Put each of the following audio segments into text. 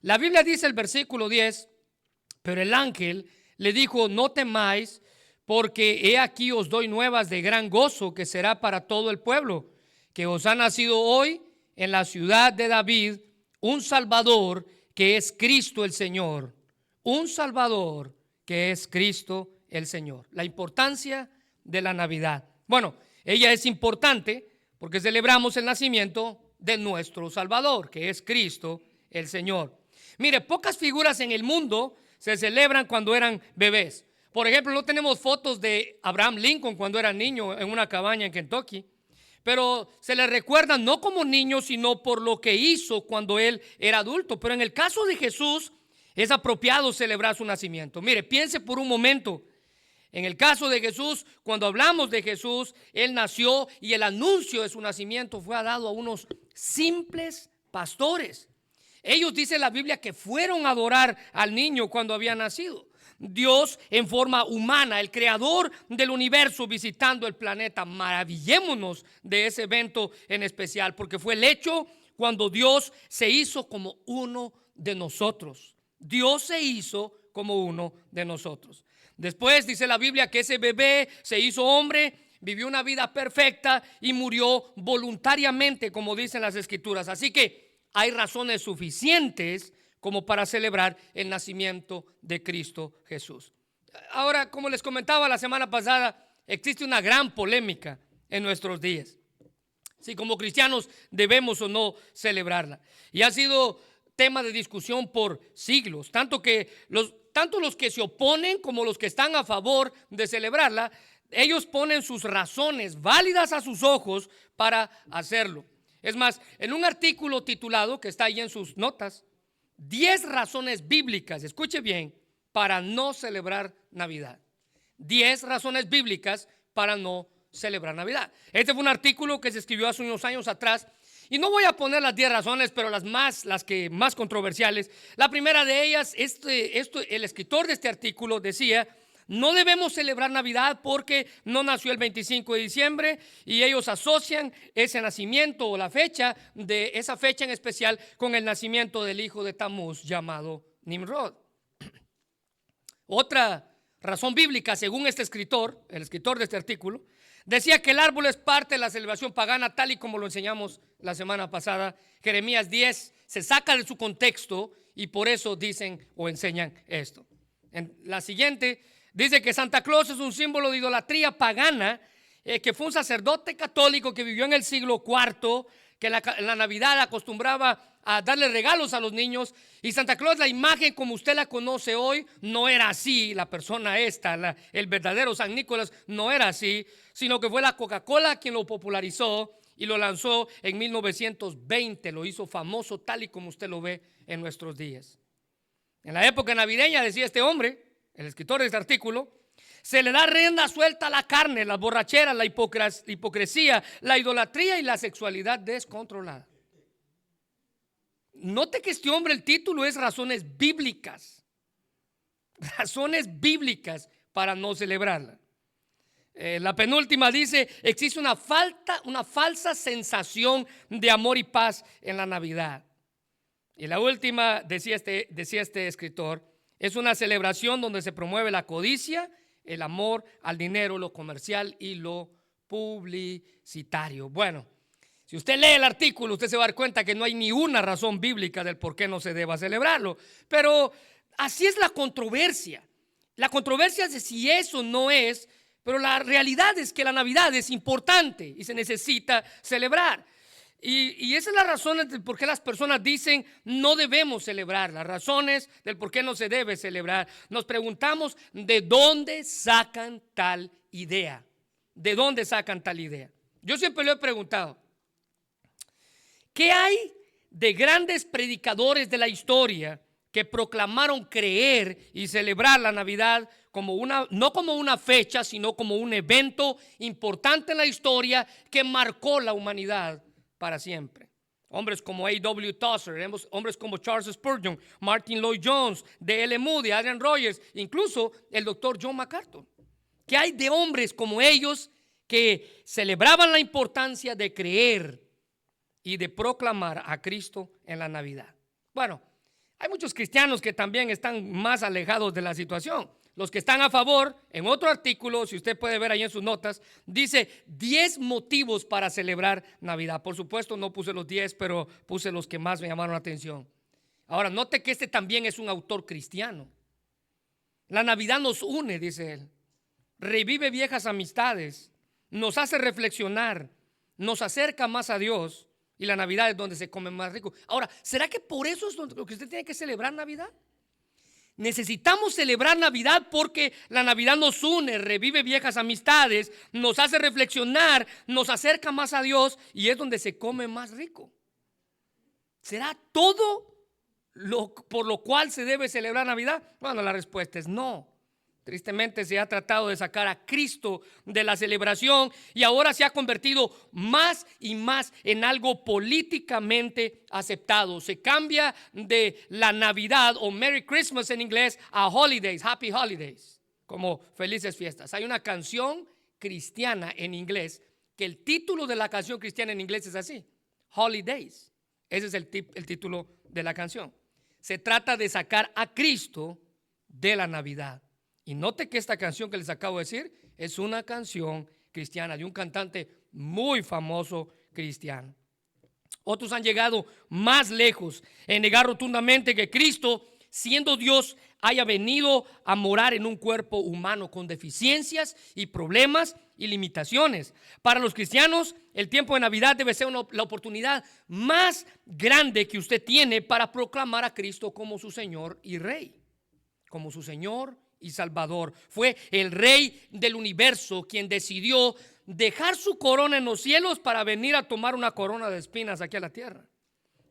La Biblia dice el versículo 10, pero el ángel le dijo: no temáis, porque he aquí os doy nuevas de gran gozo, que será para todo el pueblo, que os ha nacido hoy en la ciudad de David un Salvador, que es Cristo el Señor. Un Salvador, que es Cristo el Señor. La importancia de la Navidad. Bueno, ella es importante porque celebramos el nacimiento de nuestro Salvador, que es Cristo el Señor. Mire, pocas figuras en el mundo se celebran cuando eran bebés. Por ejemplo, no tenemos fotos de Abraham Lincoln cuando era niño en una cabaña en Kentucky, pero se le recuerda no como niño, sino por lo que hizo cuando él era adulto. Pero en el caso de Jesús es apropiado celebrar su nacimiento. Mire, piense por un momento. En el caso de Jesús, cuando hablamos de Jesús, Él nació y el anuncio de su nacimiento fue dado a unos simples pastores. Ellos, dice la Biblia, que fueron a adorar al niño cuando había nacido. Dios en forma humana, el creador del universo, visitando el planeta. Maravillémonos de ese evento en especial, porque fue el hecho cuando Dios se hizo como uno de nosotros. Dios se hizo como uno de nosotros. Después dice la Biblia que ese bebé se hizo hombre, vivió una vida perfecta y murió voluntariamente, como dicen las Escrituras. Así que hay razones suficientes como para celebrar el nacimiento de Cristo Jesús. Ahora, como les comentaba la semana pasada, existe una gran polémica en nuestros días. Si como cristianos debemos o no celebrarla. Y ha sido tema de discusión por siglos, tanto los que se oponen como los que están a favor de celebrarla. Ellos ponen sus razones válidas a sus ojos para hacerlo. Es más, en un artículo titulado, que está ahí en sus notas, 10 razones bíblicas, escuche bien, para no celebrar Navidad. 10 razones bíblicas para no celebrar Navidad. Este fue un artículo que se escribió hace unos años atrás. Y no voy a poner las 10 razones, pero las que más controversiales. La primera de ellas, el escritor de este artículo decía: no debemos celebrar Navidad porque no nació el 25 de diciembre y ellos asocian ese nacimiento o la fecha de esa fecha en especial con el nacimiento del hijo de Tamuz llamado Nimrod. Otra razón bíblica, según este escritor, el escritor de este artículo, decía que el árbol es parte de la celebración pagana, tal y como lo enseñamos la semana pasada. Jeremías 10 se saca de su contexto y por eso dicen o enseñan esto. En la siguiente dice que Santa Claus es un símbolo de idolatría pagana, que fue un sacerdote católico que vivió en el siglo IV, que en la Navidad acostumbraba a darle regalos a los niños. Y Santa Claus, la imagen como usted la conoce hoy, no era así. La persona el verdadero San Nicolás, no era así, sino que fue la Coca-Cola quien lo popularizó y lo lanzó en 1920. Lo hizo famoso tal y como usted lo ve en nuestros días. En la época navideña, decía este hombre, el escritor de este artículo, se le da rienda suelta a la carne, la borrachera, la hipocresía, la idolatría y la sexualidad descontrolada. Note que este hombre, el título es razones bíblicas para no celebrarla. La penúltima dice: existe una falsa sensación de amor y paz en la Navidad. Y la última, decía este escritor, es una celebración donde se promueve la codicia, el amor al dinero, lo comercial y lo publicitario. Bueno, si usted lee el artículo, usted se va a dar cuenta que no hay ni una razón bíblica del por qué no se deba celebrarlo. Pero así es la controversia. La controversia es de si eso no es, pero la realidad es que la Navidad es importante y se necesita celebrar. Y esa es la razón del por qué las personas dicen no debemos celebrar, las razones del por qué no se debe celebrar. Nos preguntamos de dónde sacan tal idea. ¿De dónde sacan tal idea? Yo siempre lo he preguntado. ¿Qué hay de grandes predicadores de la historia que proclamaron creer y celebrar la Navidad no como una fecha, sino como un evento importante en la historia que marcó la humanidad para siempre? Hombres como A.W. Tozer, hombres como Charles Spurgeon, Martin Lloyd-Jones, D.L. Moody, Adrian Rogers, incluso el doctor John MacArthur. ¿Qué hay de hombres como ellos que celebraban la importancia de creer y de proclamar a Cristo en la Navidad? Bueno, Hay muchos cristianos que también están más alejados de la situación. Los que están a favor, en otro artículo, si usted puede ver ahí en sus notas, dice 10 motivos para celebrar Navidad. Por supuesto, no puse los 10, pero puse los que más me llamaron la atención. Ahora, note que este también es un autor cristiano. La Navidad nos une, dice él. Revive viejas amistades, nos hace reflexionar, nos acerca más a Dios, y la Navidad es donde se come más rico. Ahora, ¿será que por eso es lo que usted tiene que celebrar Navidad? Necesitamos celebrar Navidad porque la Navidad nos une, revive viejas amistades, nos hace reflexionar, nos acerca más a Dios y es donde se come más rico. ¿Será todo por lo cual se debe celebrar Navidad? Bueno, la respuesta es no. Tristemente se ha tratado de sacar a Cristo de la celebración y ahora se ha convertido más y más en algo políticamente aceptado. Se cambia de la Navidad o Merry Christmas en inglés a Holidays, Happy Holidays, como felices fiestas. Hay una canción cristiana en inglés que el título de la canción cristiana en inglés es así, Holidays. Ese es el título de la canción. Se trata de sacar a Cristo de la Navidad. Y note que esta canción que les acabo de decir es una canción cristiana de un cantante muy famoso cristiano. Otros han llegado más lejos en negar rotundamente que Cristo, siendo Dios, haya venido a morar en un cuerpo humano con deficiencias y problemas y limitaciones. Para los cristianos, el tiempo de Navidad debe ser la oportunidad más grande que usted tiene para proclamar a Cristo como su Señor y Rey, como su Señor y Salvador. Fue el Rey del universo quien decidió dejar su corona en los cielos para venir a tomar una corona de espinas aquí a la tierra.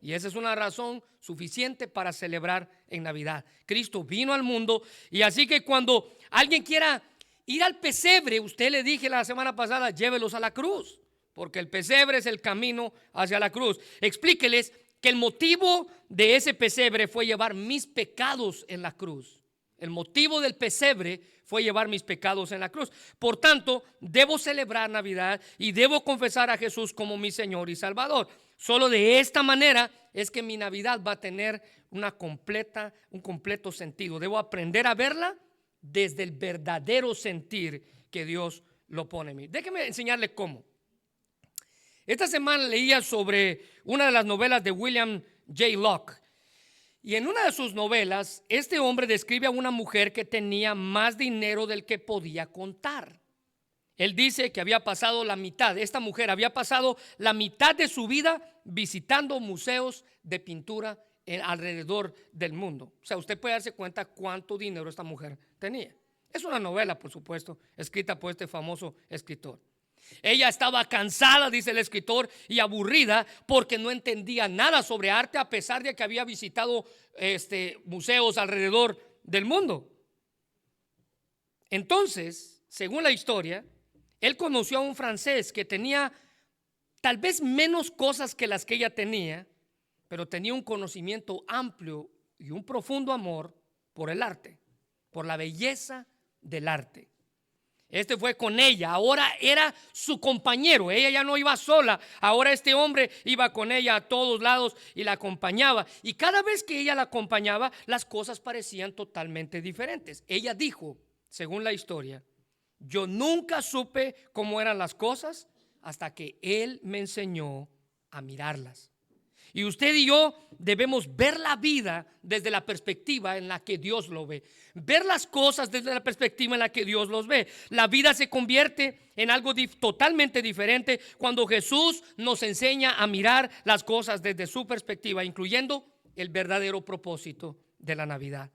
Y esa es una razón suficiente para celebrar en Navidad. Cristo vino al mundo y así que cuando alguien quiera ir al pesebre, usted le dije la semana pasada, llévelos a la cruz, porque el pesebre es el camino hacia la cruz. Explíqueles que el motivo de ese pesebre fue llevar mis pecados en la cruz. El motivo del pesebre fue llevar mis pecados en la cruz. Por tanto, debo celebrar Navidad y debo confesar a Jesús como mi Señor y Salvador. Solo de esta manera es que mi Navidad va a tener un completo sentido. Debo aprender a verla desde el verdadero sentir que Dios lo pone en mí. Déjeme enseñarle cómo. Esta semana leía sobre una de las novelas de William J. Locke. Y en una de sus novelas, este hombre describe a una mujer que tenía más dinero del que podía contar. Él dice que esta mujer había pasado la mitad de su vida visitando museos de pintura alrededor del mundo. O sea, usted puede darse cuenta cuánto dinero esta mujer tenía. Es una novela, por supuesto, escrita por este famoso escritor. Ella estaba cansada, dice el escritor, y aburrida porque no entendía nada sobre arte a pesar de que había visitado museos alrededor del mundo. Entonces, según la historia, él conoció a un francés que tenía tal vez menos cosas que las que ella tenía, pero tenía un conocimiento amplio y un profundo amor por el arte, por la belleza del arte. Este fue con ella, ahora era su compañero, ella ya no iba sola, ahora este hombre iba con ella a todos lados y la acompañaba. Y cada vez que ella la acompañaba, las cosas parecían totalmente diferentes. Ella dijo, según la historia, yo nunca supe cómo eran las cosas hasta que él me enseñó a mirarlas. Y usted y yo debemos ver la vida desde la perspectiva en la que Dios lo ve. Ver las cosas desde la perspectiva en la que Dios los ve. La vida se convierte en algo totalmente diferente cuando Jesús nos enseña a mirar las cosas desde su perspectiva, incluyendo el verdadero propósito de la Navidad.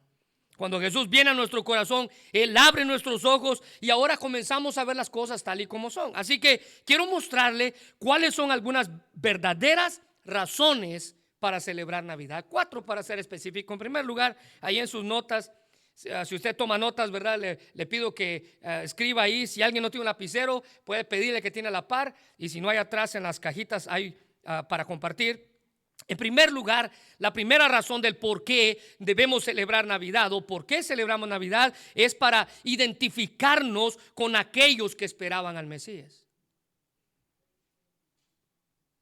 Cuando Jesús viene a nuestro corazón, Él abre nuestros ojos y ahora comenzamos a ver las cosas tal y como son. Así que quiero mostrarle cuáles son algunas verdaderas razones para celebrar Navidad. 4 para ser específico. En primer lugar, ahí en sus notas, si usted toma notas, ¿verdad? Le pido que escriba ahí. Si alguien no tiene un lapicero, puede pedirle que tiene a la par. Y si no, hay atrás en las cajitas hay para compartir. En primer lugar, la primera razón del por qué debemos celebrar Navidad o por qué celebramos Navidad es para identificarnos con aquellos que esperaban al Mesías.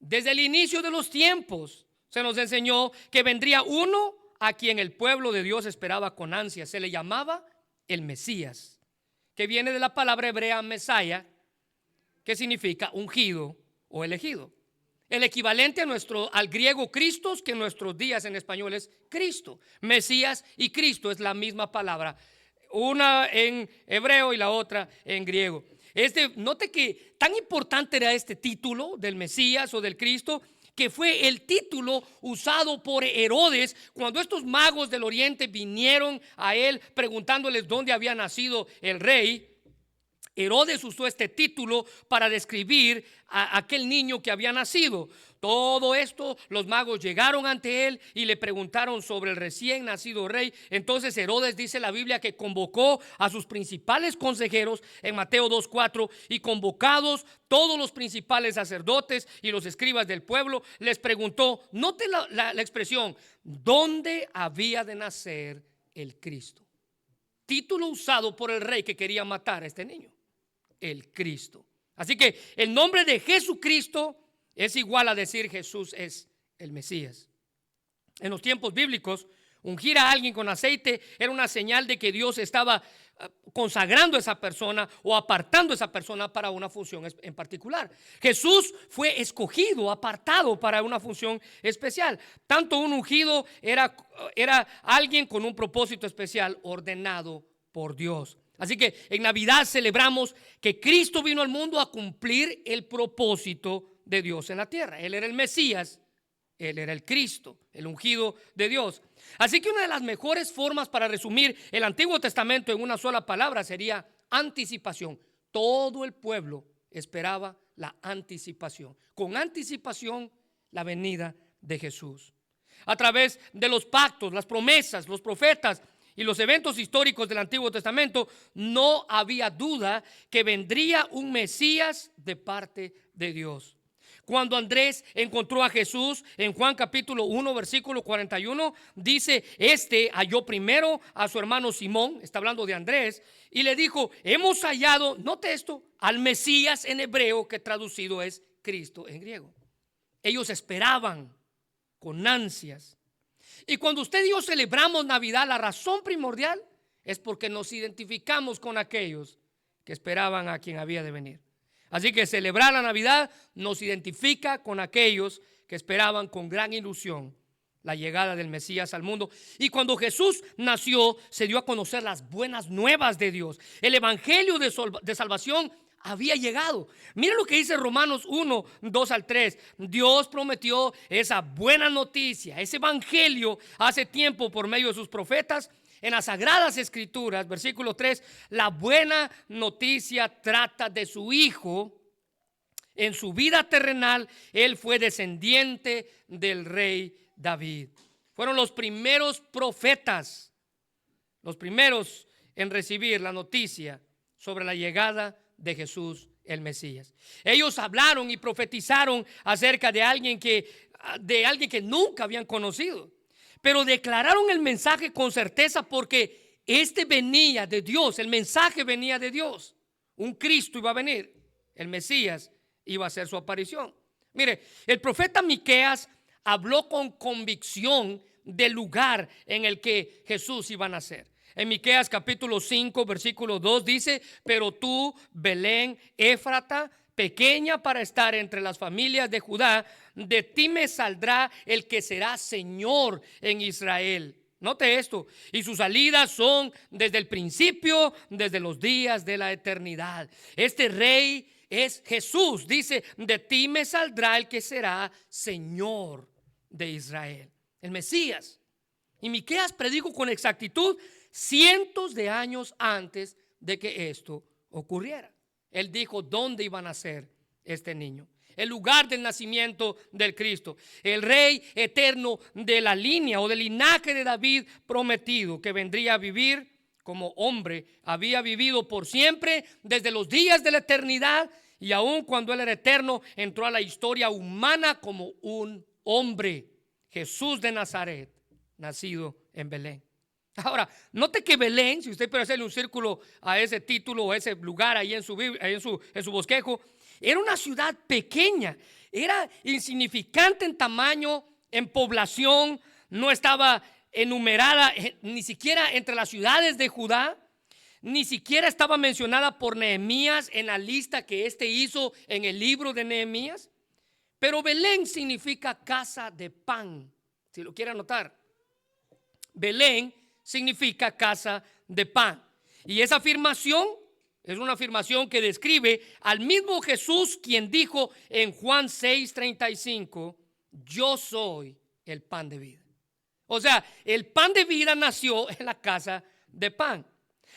Desde el inicio de los tiempos se nos enseñó que vendría uno a quien el pueblo de Dios esperaba con ansia. Se le llamaba el Mesías, que viene de la palabra hebrea Mesaya, que significa ungido o elegido. El equivalente al griego Christos, que en nuestros días en español es Cristo. Mesías y Cristo es la misma palabra, una en hebreo y la otra en griego. Note que tan importante era este título del Mesías o del Cristo, que fue el título usado por Herodes cuando estos magos del oriente vinieron a él preguntándoles dónde había nacido el rey. Herodes usó este título para describir a aquel niño que había nacido. Todo esto, los magos llegaron ante él y le preguntaron sobre el recién nacido rey. Entonces Herodes, dice la Biblia, que convocó a sus principales consejeros en Mateo 2:4, y convocados todos los principales sacerdotes y los escribas del pueblo, les preguntó, note la expresión, ¿dónde había de nacer el Cristo? Título usado por el rey que quería matar a este niño, el Cristo. Así que el nombre de Jesucristo es igual a decir Jesús es el Mesías. En los tiempos bíblicos, ungir a alguien con aceite era una señal de que Dios estaba consagrando a esa persona o apartando a esa persona para una función en particular. Jesús fue escogido, apartado para una función especial. Tanto un ungido era alguien con un propósito especial ordenado por Dios. Así que en Navidad celebramos que Cristo vino al mundo a cumplir el propósito de Dios en la tierra. Él era el Mesías, Él era el Cristo, el ungido de Dios. Así que una de las mejores formas para resumir el Antiguo Testamento en una sola palabra sería anticipación. Todo el pueblo esperaba la anticipación. Con anticipación, la venida de Jesús. A través de los pactos, las promesas, los profetas y los eventos históricos del Antiguo Testamento, no había duda que vendría un Mesías de parte de Dios. Cuando Andrés encontró a Jesús en Juan capítulo 1 versículo 41, dice, halló primero a su hermano Simón, está hablando de Andrés, y le dijo, hemos hallado, note esto, al Mesías en hebreo, que traducido es Cristo en griego. Ellos esperaban con ansias. Y cuando usted y yo celebramos Navidad, la razón primordial es porque nos identificamos con aquellos que esperaban a quien había de venir. Así que celebrar la Navidad nos identifica con aquellos que esperaban con gran ilusión la llegada del Mesías al mundo. Y cuando Jesús nació, se dio a conocer las buenas nuevas de Dios. El evangelio de salvación había llegado. Mira lo que dice Romanos 1, 2 al 3. Dios prometió esa buena noticia, ese evangelio hace tiempo por medio de sus profetas. En las Sagradas Escrituras, versículo 3, la buena noticia trata de su Hijo. En su vida terrenal, Él fue descendiente del rey David. Fueron los primeros profetas, los primeros en recibir la noticia sobre la llegada de Jesús el Mesías. Ellos hablaron y profetizaron acerca de alguien que nunca habían conocido. Pero declararon el mensaje con certeza porque venía de Dios, el mensaje venía de Dios. Un Cristo iba a venir, el Mesías iba a hacer su aparición. Mire, el profeta Miqueas habló con convicción del lugar en el que Jesús iba a nacer. En Miqueas capítulo 5 versículo 2 dice, pero tú, Belén Éfrata, pequeña para estar entre las familias de Judá, de ti me saldrá el que será Señor en Israel. Note esto, y sus salidas son desde el principio, desde los días de la eternidad. Este rey es Jesús, dice, de ti me saldrá el que será Señor de Israel, el Mesías. Y Miqueas predijo con exactitud cientos de años antes de que esto ocurriera. Él dijo dónde iba a nacer este niño, el lugar del nacimiento del Cristo, el rey eterno de la línea o del linaje de David prometido, que vendría a vivir como hombre. Había vivido por siempre desde los días de la eternidad, y aun cuando él era eterno, entró a la historia humana como un hombre, Jesús de Nazaret, nacido en Belén. Ahora, note que Belén, si usted puede hacerle un círculo a ese título o ese lugar ahí en su bosquejo, era una ciudad pequeña, era insignificante en tamaño, en población, no estaba enumerada ni siquiera entre las ciudades de Judá, ni siquiera estaba mencionada por Nehemías en la lista que éste hizo en el libro de Nehemías. Pero Belén significa casa de pan, si lo quiere anotar. Belén significa casa de pan. Y esa afirmación es una afirmación que describe al mismo Jesús, quien dijo en Juan 6:35, yo soy el pan de vida. O sea, el pan de vida nació en la casa de pan.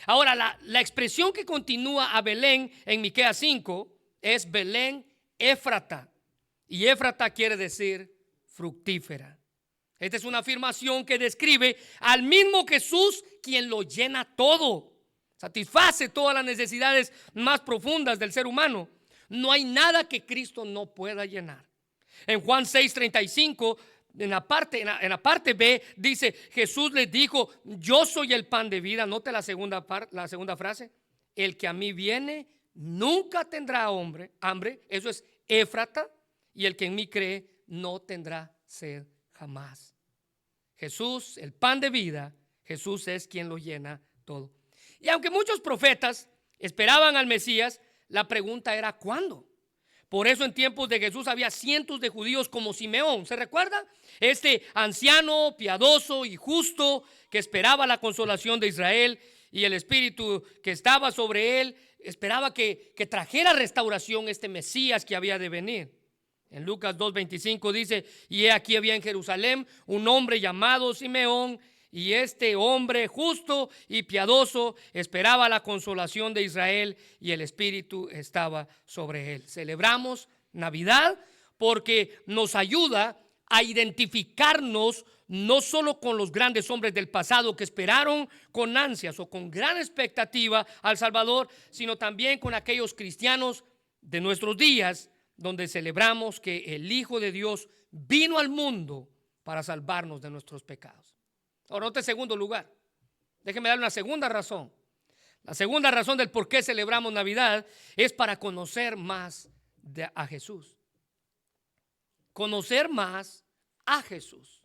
Ahora, la expresión que continúa a Belén en Miqueas 5 es Belén Éfrata. Y Éfrata quiere decir fructífera. Esta es una afirmación que describe al mismo Jesús, quien lo llena todo, satisface todas las necesidades más profundas del ser humano. No hay nada que Cristo no pueda llenar. En Juan 6:35, en la parte B, dice, Jesús les dijo, yo soy el pan de vida. Note la segunda frase, el que a mí viene nunca tendrá hambre. Eso es Éfrata. Y el que en mí cree no tendrá sed jamás. Jesús, el pan de vida, Jesús es quien lo llena todo. Y aunque muchos profetas esperaban al Mesías, la pregunta era ¿cuándo? Por eso en tiempos de Jesús había cientos de judíos como Simeón. ¿Se recuerda? Este anciano, piadoso y justo que esperaba la consolación de Israel, y el Espíritu que estaba sobre él esperaba que trajera restauración este Mesías que había de venir. En Lucas 2:25 dice, y he aquí había en Jerusalén un hombre llamado Simeón, y este hombre justo y piadoso esperaba la consolación de Israel, y el Espíritu estaba sobre él. Celebramos Navidad porque nos ayuda a identificarnos no solo con los grandes hombres del pasado que esperaron con ansias o con gran expectativa al Salvador, sino también con aquellos cristianos de nuestros días, donde celebramos que el Hijo de Dios vino al mundo para salvarnos de nuestros pecados. Ahora, note segundo lugar. Déjeme darle una segunda razón. La segunda razón del por qué celebramos Navidad es para conocer más a Jesús. Conocer más a Jesús.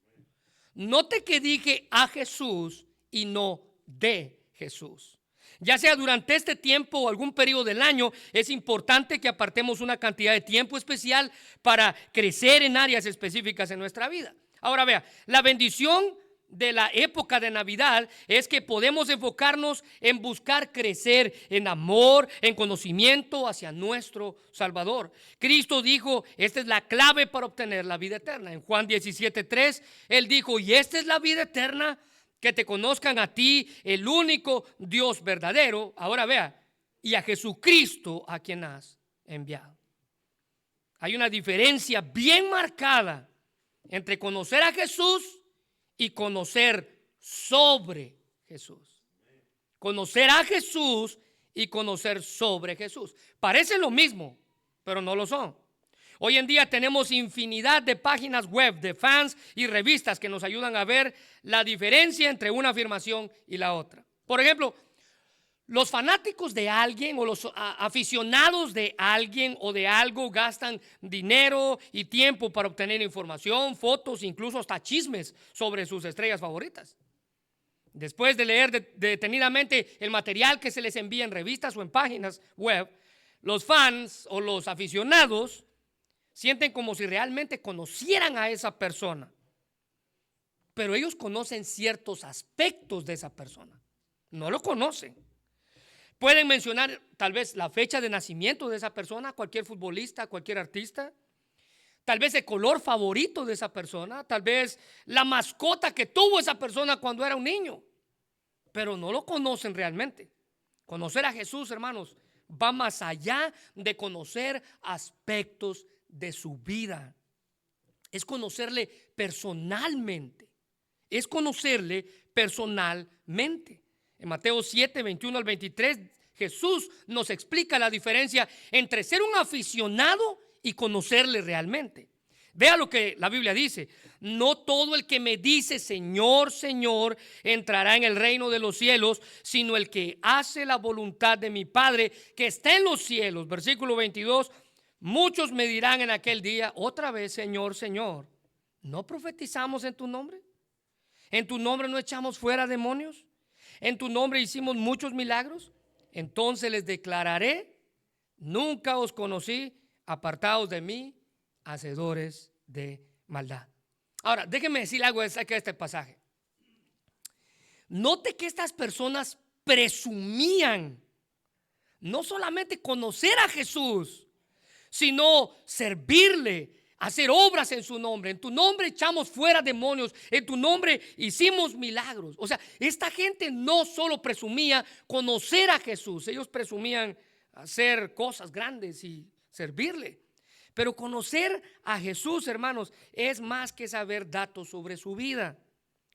Note que dije a Jesús y no de Jesús. Ya sea durante este tiempo o algún periodo del año, es importante que apartemos una cantidad de tiempo especial para crecer en áreas específicas en nuestra vida. Ahora vea, la bendición de la época de Navidad es que podemos enfocarnos en buscar crecer en amor, en conocimiento hacia nuestro Salvador. Cristo dijo, esta es la clave para obtener la vida eterna. En Juan 17:3, Él dijo, y esta es la vida eterna, que te conozcan a ti, el único Dios verdadero. Ahora vea, y a Jesucristo a quien has enviado. Hay una diferencia bien marcada entre conocer a Jesús y conocer sobre Jesús. Conocer a Jesús y conocer sobre Jesús. Parecen lo mismo, pero no lo son. Hoy en día tenemos infinidad de páginas web, de fans y revistas que nos ayudan a ver la diferencia entre una afirmación y la otra. Por ejemplo, los fanáticos de alguien o los aficionados de alguien o de algo gastan dinero y tiempo para obtener información, fotos, incluso hasta chismes sobre sus estrellas favoritas. Después de leer detenidamente el material que se les envía en revistas o en páginas web, los fans o los aficionados sienten como si realmente conocieran a esa persona. Pero ellos conocen ciertos aspectos de esa persona. No lo conocen. Pueden mencionar tal vez la fecha de nacimiento de esa persona, cualquier futbolista, cualquier artista. Tal vez el color favorito de esa persona. Tal vez la mascota que tuvo esa persona cuando era un niño. Pero no lo conocen realmente. Conocer a Jesús, hermanos, va más allá de conocer aspectos de su vida. Es conocerle personalmente. Es conocerle personalmente. En Mateo 7:21-23, Jesús nos explica la diferencia entre ser un aficionado y conocerle realmente. Vea lo que la Biblia dice: no todo el que me dice Señor, Señor entrará en el reino de los cielos, sino el que hace la voluntad de mi Padre que está en los cielos. Versículo 22, muchos me dirán en aquel día otra vez, Señor, Señor, ¿no profetizamos en tu nombre? ¿En tu nombre no echamos fuera demonios? ¿En tu nombre hicimos muchos milagros? Entonces les declararé: nunca os conocí, apartados de mí, hacedores de maldad. Ahora, déjenme decir algo acerca de este pasaje. Note que estas personas presumían no solamente conocer a Jesús, sino servirle, hacer obras en su nombre. En tu nombre echamos fuera demonios, en tu nombre hicimos milagros. O sea, esta gente no solo presumía conocer a Jesús, ellos presumían hacer cosas grandes y servirle. Pero conocer a Jesús, hermanos, es más que saber datos sobre su vida.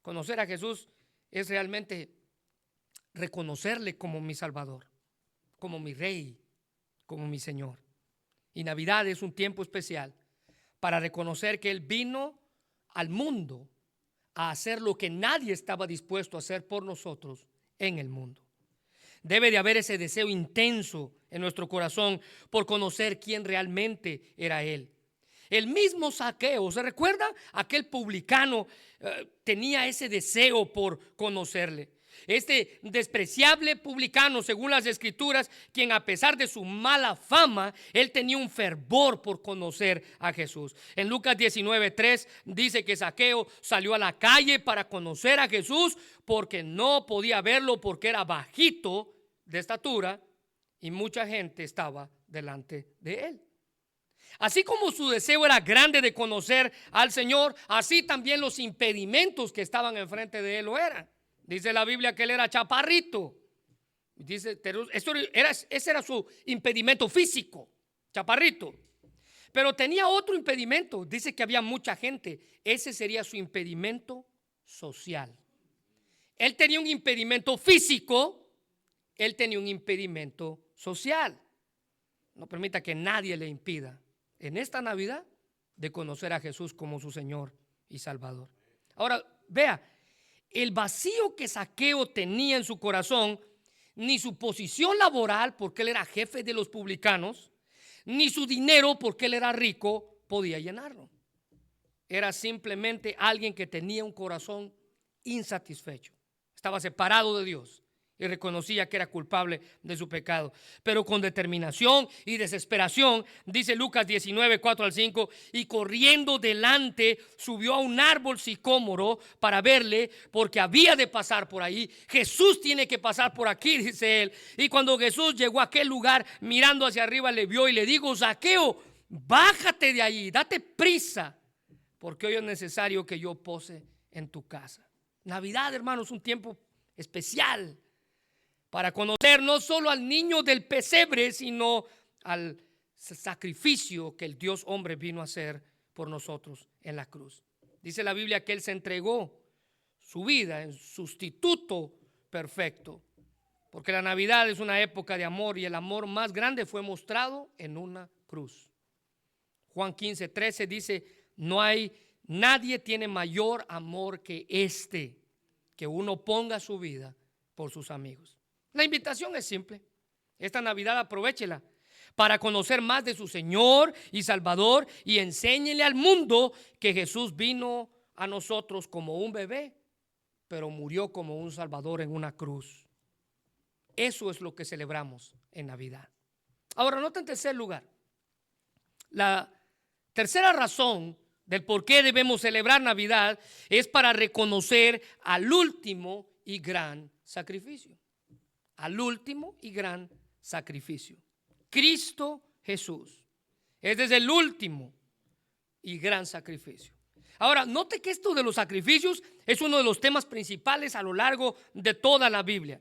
Conocer a Jesús es realmente reconocerle como mi Salvador, como mi Rey, como mi Señor. Y Navidad es un tiempo especial para reconocer que Él vino al mundo a hacer lo que nadie estaba dispuesto a hacer por nosotros en el mundo. Debe de haber ese deseo intenso en nuestro corazón por conocer quién realmente era Él. El mismo Zaqueo, ¿se recuerda? Aquel publicano tenía ese deseo por conocerle. Este despreciable publicano, según las escrituras, quien a pesar de su mala fama, él tenía un fervor por conocer a Jesús. En Lucas 19:3 dice que Zaqueo salió a la calle para conocer a Jesús porque no podía verlo porque era bajito de estatura y mucha gente estaba delante de él. Así como su deseo era grande de conocer al Señor, así también los impedimentos que estaban enfrente de él lo eran. Dice la Biblia que él era chaparrito. Dice, ese era su impedimento físico, chaparrito. Pero tenía otro impedimento. Dice que había mucha gente. Ese sería su impedimento social. Él tenía un impedimento físico, él tenía un impedimento social. No permita que nadie le impida en esta Navidad de conocer a Jesús como su Señor y Salvador. Ahora, vea, el vacío que Zaqueo tenía en su corazón, ni su posición laboral, porque él era jefe de los publicanos, ni su dinero, porque él era rico, podía llenarlo. Era simplemente alguien que tenía un corazón insatisfecho. Estaba separado de Dios y reconocía que era culpable de su pecado. Pero con determinación y desesperación, dice Lucas 19:4-5, y corriendo delante subió a un árbol sicómoro para verle, porque había de pasar por ahí. Jesús tiene que pasar por aquí, dice él. Y cuando Jesús llegó a aquel lugar, mirando hacia arriba, le vio y le dijo: Zaqueo, bájate de allí, date prisa, porque hoy es necesario que yo pose en tu casa. Navidad, hermanos, es un tiempo especial para conocer no solo al niño del pesebre, sino al sacrificio que el Dios hombre vino a hacer por nosotros en la cruz. Dice la Biblia que Él se entregó su vida en sustituto perfecto, porque la Navidad es una época de amor y el amor más grande fue mostrado en una cruz. Juan 15:13 dice: nadie tiene mayor amor que este, que uno ponga su vida por sus amigos. La invitación es simple. Esta Navidad aprovéchela para conocer más de su Señor y Salvador y enséñele al mundo que Jesús vino a nosotros como un bebé, pero murió como un Salvador en una cruz. Eso es lo que celebramos en Navidad. Ahora, nota en tercer lugar, la tercera razón del por qué debemos celebrar Navidad es para reconocer al último y gran sacrificio. Al último y gran sacrificio. Cristo Jesús. Este es el último y gran sacrificio. Ahora, note que esto de los sacrificios es uno de los temas principales a lo largo de toda la Biblia.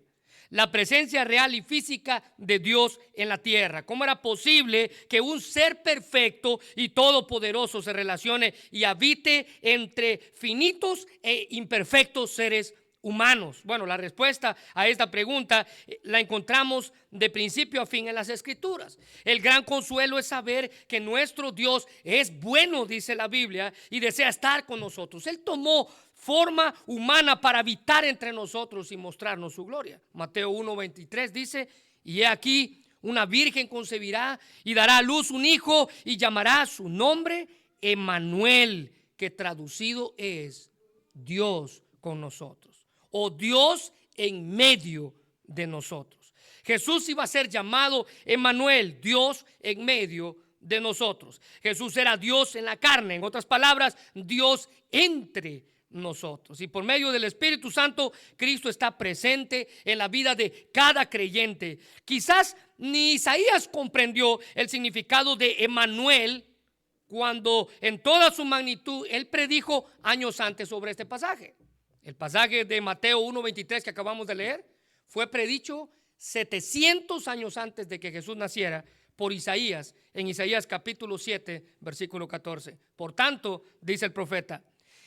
La presencia real y física de Dios en la tierra. ¿Cómo era posible que un ser perfecto y todopoderoso se relacione y habite entre finitos e imperfectos seres humanos? Bueno, la respuesta a esta pregunta la encontramos de principio a fin en las Escrituras. El gran consuelo es saber que nuestro Dios es bueno, dice la Biblia, y desea estar con nosotros. Él tomó forma humana para habitar entre nosotros y mostrarnos su gloria. Mateo 1:23 dice: y he aquí, una virgen concebirá y dará a luz un hijo y llamará su nombre Emmanuel, que traducido es Dios con nosotros, o Dios en medio de nosotros. Jesús iba a ser llamado Emmanuel, Dios en medio de nosotros. Jesús era Dios en la carne, en otras palabras, Dios entre nosotros. Y por medio del Espíritu Santo, Cristo está presente en la vida de cada creyente. Quizás ni Isaías comprendió el significado de Emmanuel cuando en toda su magnitud él predijo años antes sobre este pasaje. El pasaje de Mateo 1:23 que acabamos de leer fue predicho 700 años antes de que Jesús naciera por Isaías, en Isaías capítulo 7, versículo 14. Por tanto, dice el profeta,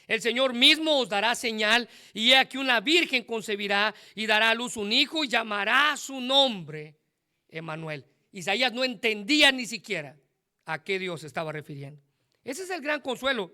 el Señor mismo os dará señal, y he aquí una virgen concebirá y dará a luz un hijo y llamará su nombre Emmanuel. Isaías no entendía ni siquiera a qué Dios se estaba refiriendo. Ese es el gran consuelo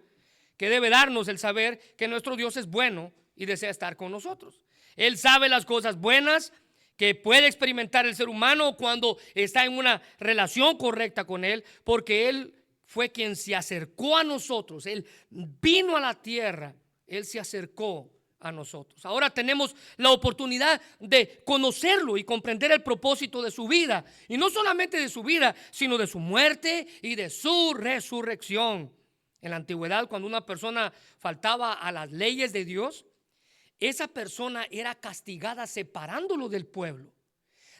que debe darnos el saber que nuestro Dios es bueno y desea estar con nosotros. Él sabe las cosas buenas que puede experimentar el ser humano cuando está en una relación correcta con Él, porque Él fue quien se acercó a nosotros. Él vino a la tierra, Él se acercó a nosotros. Ahora tenemos la oportunidad de conocerlo y comprender el propósito de su vida, y no solamente de su vida, sino de su muerte y de su resurrección. En la antigüedad, cuando una persona faltaba a las leyes de Dios, esa persona era castigada separándolo del pueblo.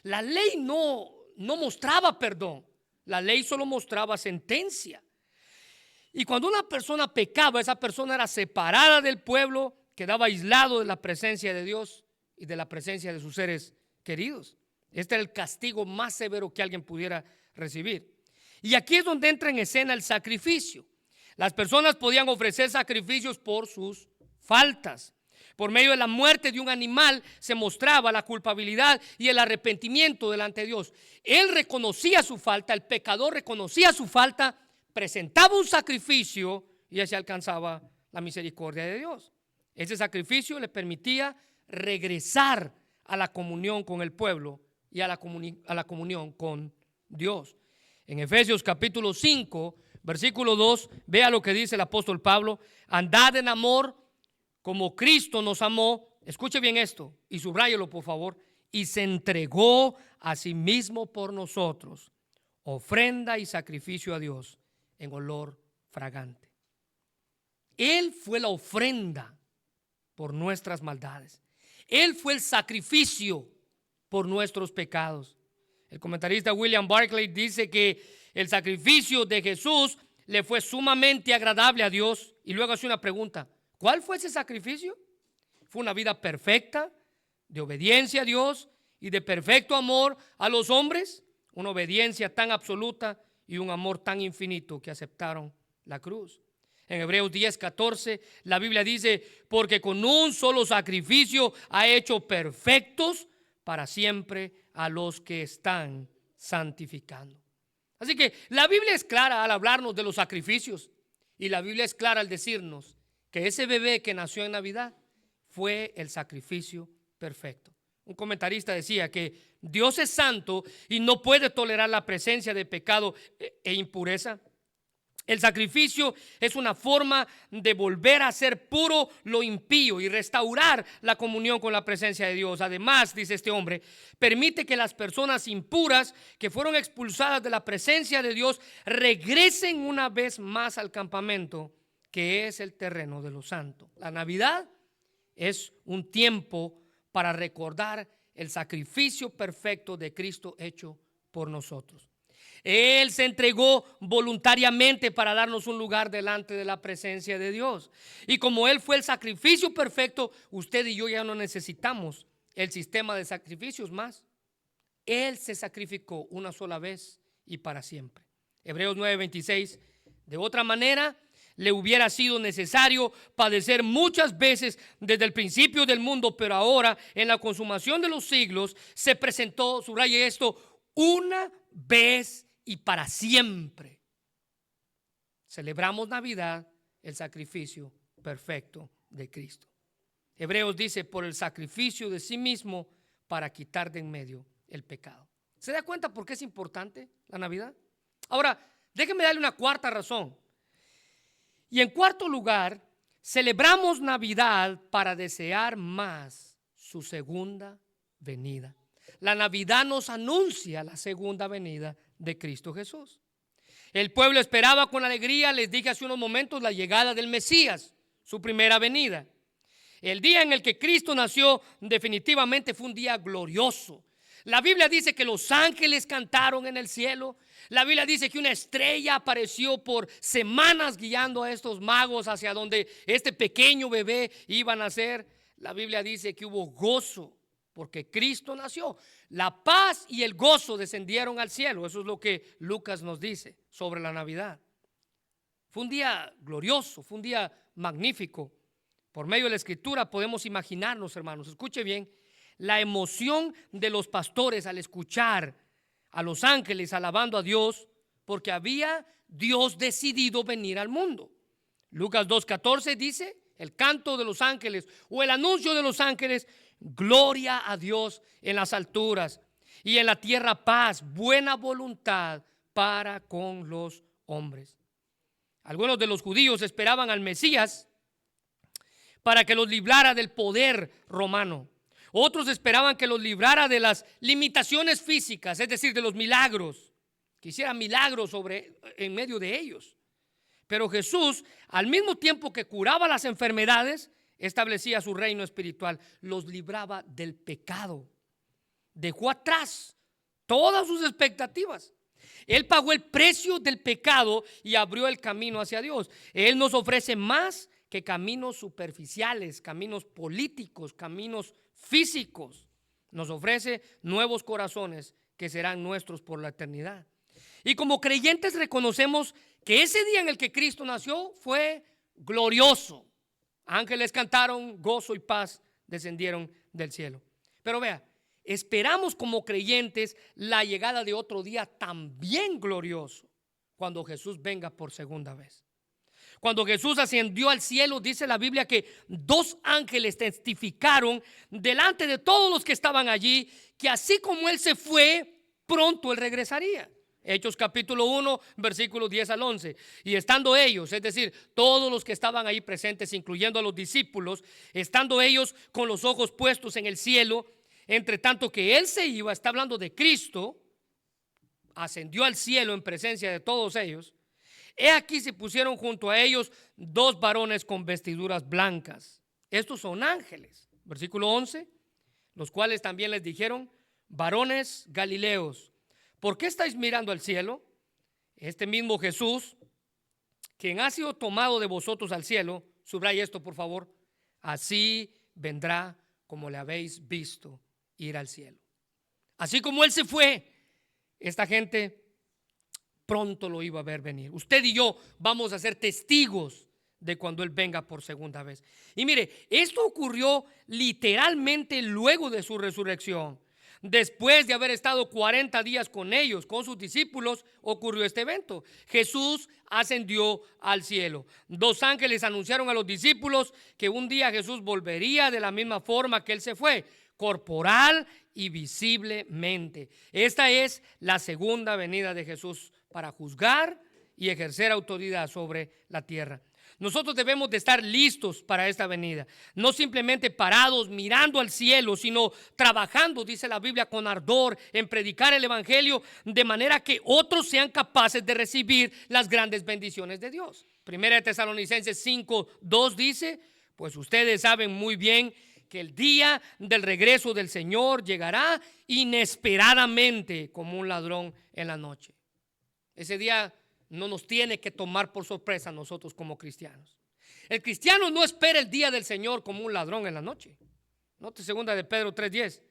La ley no mostraba perdón, la ley solo mostraba sentencia. Y cuando una persona pecaba, esa persona era separada del pueblo, quedaba aislado de la presencia de Dios y de la presencia de sus seres queridos. Este era el castigo más severo que alguien pudiera recibir. Y aquí es donde entra en escena el sacrificio. Las personas podían ofrecer sacrificios por sus faltas. Por medio de la muerte de un animal se mostraba la culpabilidad y el arrepentimiento delante de Dios. Él reconocía su falta, el pecador reconocía su falta, presentaba un sacrificio y así alcanzaba la misericordia de Dios. Ese sacrificio le permitía regresar a la comunión con el pueblo y a la comunión con Dios. En Efesios capítulo 5, versículo 2, vea lo que dice el apóstol Pablo: andad en amor como Cristo nos amó. Escuche bien esto y subráyelo por favor. Y se entregó a sí mismo por nosotros, ofrenda y sacrificio a Dios en olor fragante. Él fue la ofrenda por nuestras maldades. Él fue el sacrificio por nuestros pecados. El comentarista William Barclay dice que el sacrificio de Jesús le fue sumamente agradable a Dios, y luego hace una pregunta: ¿cuál fue ese sacrificio? Fue una vida perfecta, de obediencia a Dios y de perfecto amor a los hombres, una obediencia tan absoluta y un amor tan infinito que aceptaron la cruz. En Hebreos 10:14 la Biblia dice: porque con un solo sacrificio ha hecho perfectos para siempre a los que están santificando. Así que la Biblia es clara al hablarnos de los sacrificios, y la Biblia es clara al decirnos que ese bebé que nació en Navidad fue el sacrificio perfecto. Un comentarista decía que Dios es santo y no puede tolerar la presencia de pecado e impureza. El sacrificio es una forma de volver a ser puro lo impío y restaurar la comunión con la presencia de Dios. Además, dice este hombre, permite que las personas impuras que fueron expulsadas de la presencia de Dios regresen una vez más al campamento, que es el terreno de los santos. La Navidad es un tiempo para recordar el sacrificio perfecto de Cristo hecho por nosotros. Él se entregó voluntariamente para darnos un lugar delante de la presencia de Dios. Y como Él fue el sacrificio perfecto, usted y yo ya no necesitamos el sistema de sacrificios más. Él se sacrificó una sola vez y para siempre. Hebreos 9:26, de otra manera le hubiera sido necesario padecer muchas veces desde el principio del mundo, pero ahora en la consumación de los siglos se presentó, subraye esto, una vez y para siempre. Celebramos Navidad, el sacrificio perfecto de Cristo. Hebreos dice: por el sacrificio de sí mismo para quitar de en medio el pecado. ¿Se da cuenta por qué es importante la Navidad? Ahora, déjenme darle una cuarta razón. Y en cuarto lugar, Celebramos Navidad para desear más su segunda venida. La Navidad nos anuncia la segunda venida de Cristo Jesús. El pueblo esperaba con alegría, les dije hace unos momentos, la llegada del Mesías, su primera venida. El día en el que Cristo nació definitivamente fue un día glorioso. La Biblia dice que los ángeles cantaron en el cielo. La Biblia dice que una estrella apareció por semanas guiando a estos magos hacia donde este pequeño bebé iba a nacer. La Biblia dice que hubo gozo porque Cristo nació. La paz y el gozo descendieron al cielo. Eso es lo que Lucas nos dice sobre la Navidad. Fue un día glorioso, fue un día magnífico. Por medio de la Escritura podemos imaginarnos, hermanos, escuche bien, la emoción de los pastores al escuchar a los ángeles alabando a Dios, porque había Dios decidido venir al mundo. Lucas 2:14 dice, el canto de los ángeles o el anuncio de los ángeles: gloria a Dios en las alturas y en la tierra paz, buena voluntad para con los hombres. Algunos de los judíos esperaban al Mesías para que los librara del poder romano. Otros esperaban que los librara de las limitaciones físicas, es decir, de los milagros, que hiciera milagros en medio de ellos. Pero Jesús, al mismo tiempo que curaba las enfermedades, establecía su reino espiritual, los libraba del pecado. Dejó atrás todas sus expectativas. Él pagó el precio del pecado y abrió el camino hacia Dios. Él nos ofrece más que caminos superficiales, caminos políticos, caminos físicos. Nos ofrece nuevos corazones que serán nuestros por la eternidad. Y como creyentes reconocemos que ese día en el que Cristo nació fue glorioso. Ángeles cantaron, gozo y paz descendieron del cielo. Pero vea, esperamos como creyentes la llegada de otro día también glorioso, cuando Jesús venga por segunda vez. Cuando Jesús ascendió al cielo, dice la Biblia que 2 ángeles testificaron delante de todos los que estaban allí que así como Él se fue, pronto Él regresaría. Hechos capítulo 1, versículos 10 al 11. Y estando ellos, es decir, todos los que estaban ahí presentes, incluyendo a los discípulos, estando ellos con los ojos puestos en el cielo, entre tanto que Él se iba, está hablando de Cristo, ascendió al cielo en presencia de todos ellos. He aquí se pusieron junto a ellos 2 varones con vestiduras blancas. Estos son ángeles. Versículo 11, los cuales también les dijeron: varones galileos, ¿por qué estáis mirando al cielo? Este mismo Jesús, quien ha sido tomado de vosotros al cielo, subraya esto por favor, así vendrá como le habéis visto ir al cielo. Así como Él se fue, esta gente pronto lo iba a ver venir. Usted y yo vamos a ser testigos de cuando Él venga por segunda vez. Y mire, esto ocurrió literalmente luego de su resurrección. Después de haber estado 40 días con ellos, con sus discípulos, ocurrió este evento. Jesús ascendió al cielo. 2 ángeles anunciaron a los discípulos que un día Jesús volvería de la misma forma que Él se fue, corporal y visiblemente. Esta es la segunda venida de Jesús para juzgar y ejercer autoridad sobre la tierra. Nosotros debemos de estar listos para esta venida, no simplemente parados mirando al cielo, sino trabajando, dice la Biblia, con ardor en predicar el evangelio, de manera que otros sean capaces de recibir las grandes bendiciones de Dios. Primera de Tesalonicenses 5:2 dice: pues ustedes saben muy bien que el día del regreso del Señor llegará inesperadamente como un ladrón en la noche. Ese día no nos tiene que tomar por sorpresa a nosotros como cristianos. El cristiano no espera el día del Señor como un ladrón en la noche. Note 2 de Pedro 3:10.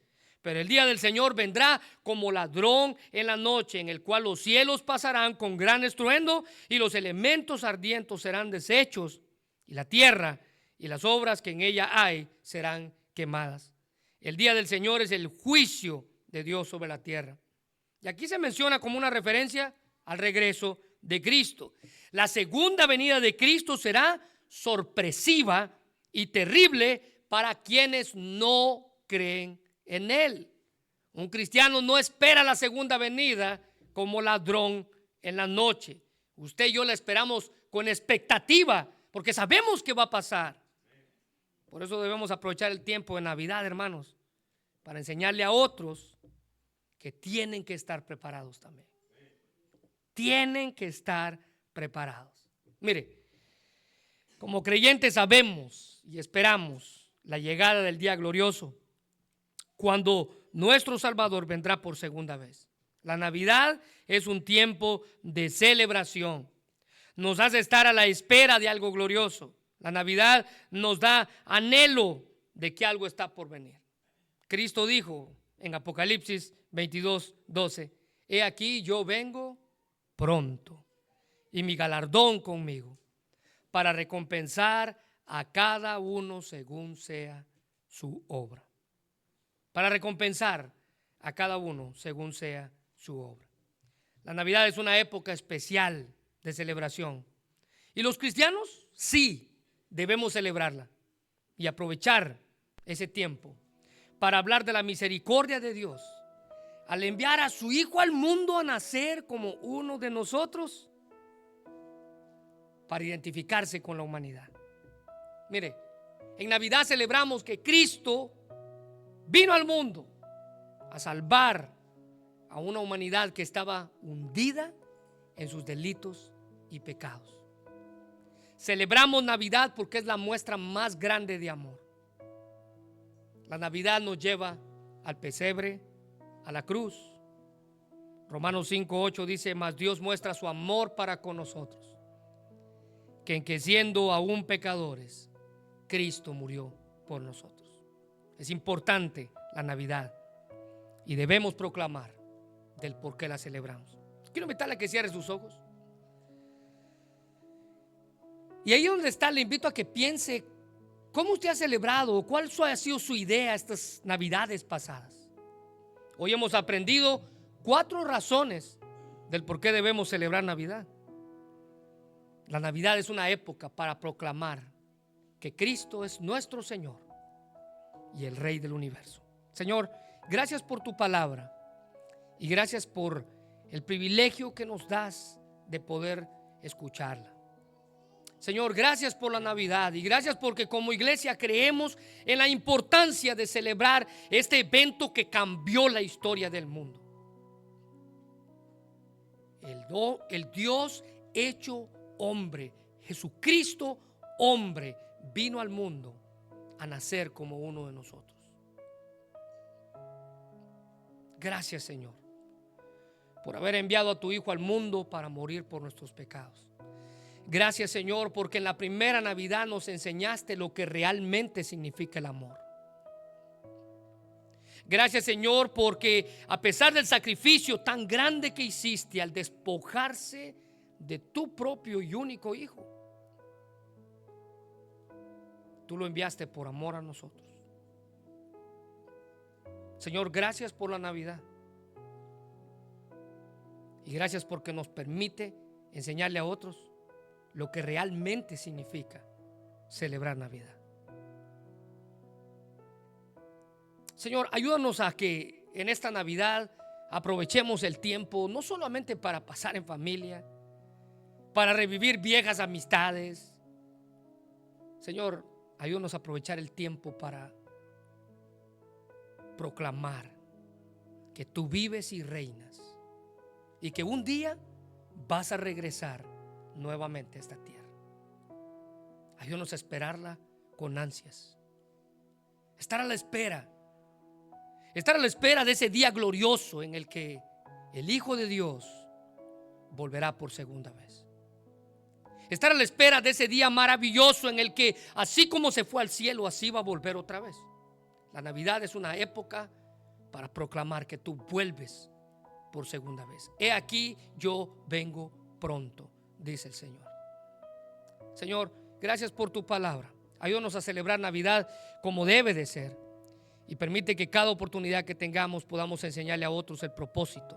Pero el día del Señor vendrá como ladrón en la noche, en el cual los cielos pasarán con gran estruendo y los elementos ardientes serán deshechos, y la tierra y las obras que en ella hay serán quemadas. El día del Señor es el juicio de Dios sobre la tierra. Y aquí se menciona como una referencia al regreso de Cristo. La segunda venida de Cristo será sorpresiva y terrible para quienes no creen en Él. Un cristiano no espera la segunda venida como ladrón en la noche. Usted y yo la esperamos con expectativa porque sabemos que va a pasar. Por eso debemos aprovechar el tiempo de Navidad, hermanos, para enseñarle a otros que tienen que estar preparados también. Tienen que estar preparados. Mire, como creyentes sabemos y esperamos la llegada del día glorioso, cuando nuestro Salvador vendrá por segunda vez. La Navidad es un tiempo de celebración. Nos hace estar a la espera de algo glorioso. La Navidad nos da anhelo de que algo está por venir. Cristo dijo en Apocalipsis 22:12: he aquí yo vengo pronto y mi galardón conmigo para recompensar a cada uno según sea su obra. Para recompensar a cada uno según sea su obra. La Navidad es una época especial de celebración. Y los cristianos sí debemos celebrarla y aprovechar ese tiempo para hablar de la misericordia de Dios al enviar a su Hijo al mundo a nacer como uno de nosotros para identificarse con la humanidad. Mire, en Navidad celebramos que Cristo vino al mundo a salvar a una humanidad que estaba hundida en sus delitos y pecados. Celebramos Navidad porque es la muestra más grande de amor. La Navidad nos lleva al pesebre, a la cruz. Romanos 5:8 dice: mas Dios muestra su amor para con nosotros, que en que siendo aún pecadores, Cristo murió por nosotros. Es importante la Navidad y debemos proclamar del por qué la celebramos. Quiero invitarle a que cierre sus ojos. Y ahí donde está, le invito a que piense cómo usted ha celebrado o cuál ha sido su idea estas Navidades pasadas. Hoy hemos aprendido 4 razones del por qué debemos celebrar Navidad. La Navidad es una época para proclamar que Cristo es nuestro Señor y el Rey del universo. Señor, gracias por tu palabra y gracias por el privilegio que nos das de poder escucharla. Señor, gracias por la Navidad y gracias porque como iglesia creemos en la importancia de celebrar este evento que cambió la historia del mundo. El Dios hecho hombre, Jesucristo hombre, vino al mundo a nacer como uno de nosotros. Gracias, Señor, por haber enviado a tu Hijo al mundo para morir por nuestros pecados. Gracias, Señor, porque en la primera Navidad nos enseñaste lo que realmente significa el amor. Gracias, Señor, porque a pesar del sacrificio tan grande que hiciste al despojarse de tu propio y único Hijo, tú lo enviaste por amor a nosotros. Señor, gracias por la Navidad. Y gracias porque nos permite enseñarle a otros lo que realmente significa celebrar Navidad. Señor, ayúdanos a que en esta Navidad aprovechemos el tiempo no solamente para pasar en familia, para revivir viejas amistades. Señor, ayúdanos a aprovechar el tiempo para proclamar que tú vives y reinas y que un día vas a regresar nuevamente a esta tierra. Ayúdanos a esperarla con ansias. Estar a la espera de ese día glorioso en el que el Hijo de Dios volverá por segunda vez. Estar a la espera de ese día maravilloso en el que así como se fue al cielo, así va a volver otra vez. La Navidad es una época para proclamar que tú vuelves por segunda vez. He aquí yo vengo pronto, dice el Señor. Señor, gracias por tu palabra. Ayúdanos a celebrar Navidad como debe de ser y permite que cada oportunidad que tengamos podamos enseñarle a otros el propósito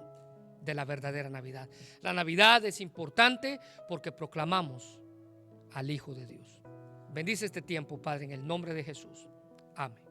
de la verdadera Navidad. La Navidad es importante porque proclamamos al Hijo de Dios. Bendice este tiempo, Padre, en el nombre de Jesús. Amén.